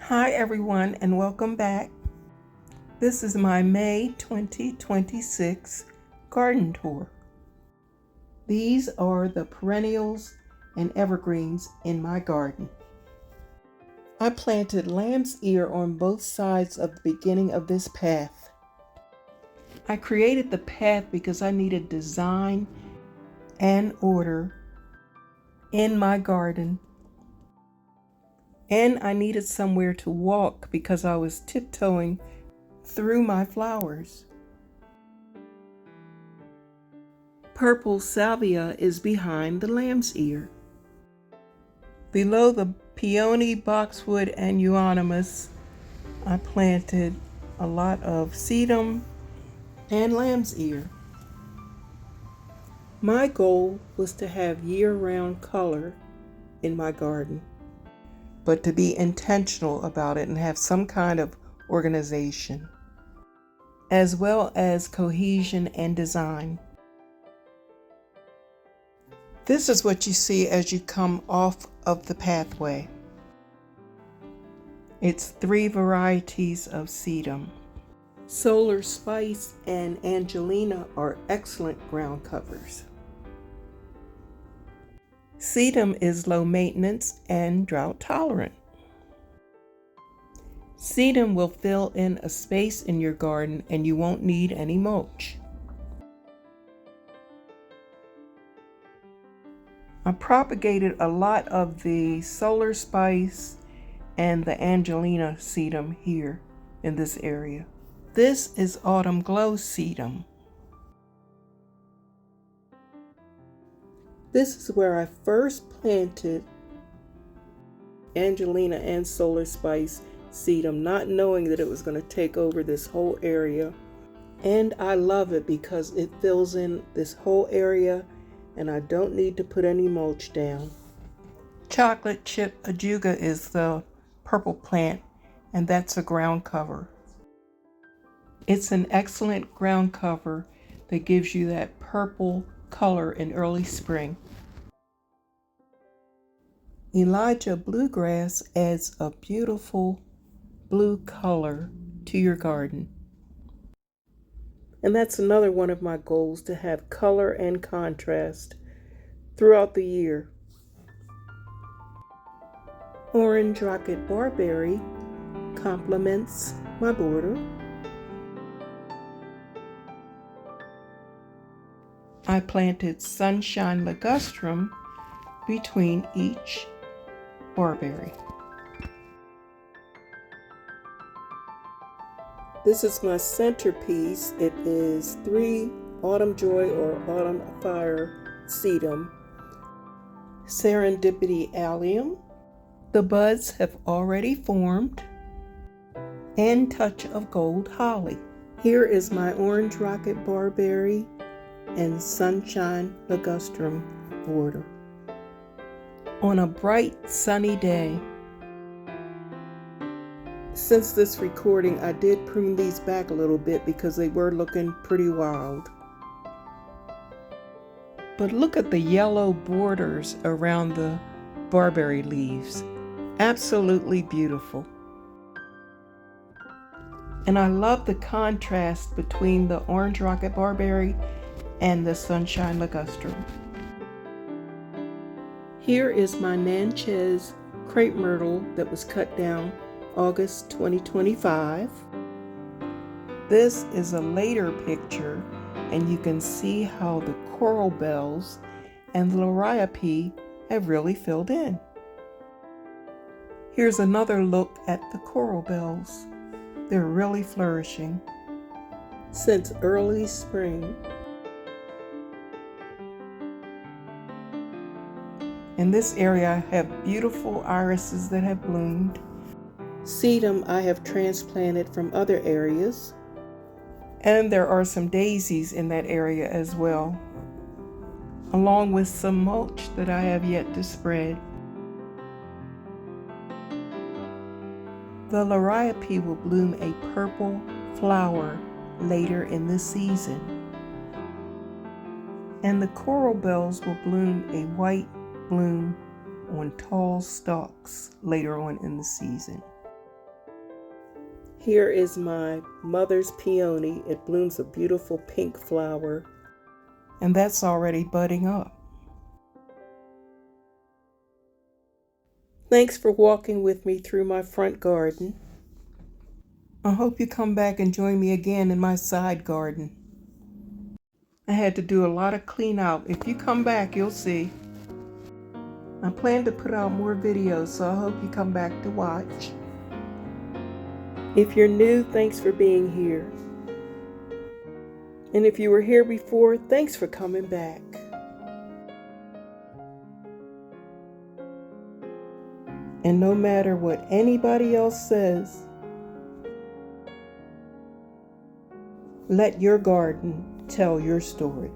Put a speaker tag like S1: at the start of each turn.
S1: Hi everyone and welcome back. This is my May 2026 garden tour. These are the perennials and evergreens in my garden. I planted lamb's ear on both sides of the beginning of this path. I created the path because I needed design and order in my garden. And I needed somewhere to walk because I was tiptoeing through my flowers. Purple salvia is behind the lamb's ear. Below the peony, boxwood, and euonymus, I planted a lot of sedum and lamb's ear. My goal was to have year-round color in my garden, but to be intentional about it and have some kind of organization, as well as cohesion and design. This is what you see as you come off of the pathway. It's 3 varieties of sedum. Solar Spice and Angelina are excellent ground covers. Sedum is low maintenance and drought tolerant. Sedum will fill in a space in your garden and you won't need any mulch. I propagated a lot of the Solar Spice and the Angelina sedum here in this area. This is Autumn Glow sedum. This is where I first planted Angelina and Solar Spice sedum, not knowing that it was going to take over this whole area. And I love it because it fills in this whole area and I don't need to put any mulch down. Chocolate chip ajuga is the purple plant, and that's a ground cover. It's an excellent ground cover that gives you that purple color in early spring. Elijah bluegrass adds a beautiful blue color to your garden. And that's another one of my goals, to have color and contrast throughout the year. Orange rocket barberry complements my border. I planted sunshine ligustrum between each barberry. This is my centerpiece. It is 3 Autumn Joy or Autumn Fire sedum, Serendipity allium. The buds have already formed, and touch of gold holly. Here is my orange rocket barberry and sunshine ligustrum border. On a bright sunny day, since this recording, I did prune these back a little bit because they were looking pretty wild. But look at the yellow borders around the barberry leaves. Absolutely beautiful. And I love the contrast between the orange rocket barberry and the sunshine ligustrum. Here is my Chunkyz crepe myrtle that was cut down August 2025. This is a later picture, and you can see how the coral bells and the liriope have really filled in. Here's another look at the coral bells. They're really flourishing since early spring. In this area, I have beautiful irises that have bloomed. Sedum I have transplanted from other areas. And there are some daisies in that area as well, along with some mulch that I have yet to spread. The liriope will bloom a purple flower later in the season. And the coral bells will bloom a white bloom on tall stalks later on in the season. Here is my mother's peony. It blooms a beautiful pink flower, and that's already budding up. Thanks for walking with me through my front garden. I hope you come back and join me again in my side garden. I had to do a lot of clean out. If you come back, you'll see. I plan to put out more videos, so I hope you come back to watch. If you're new, thanks for being here. And if you were here before, thanks for coming back. And no matter what anybody else says, let your garden tell your story.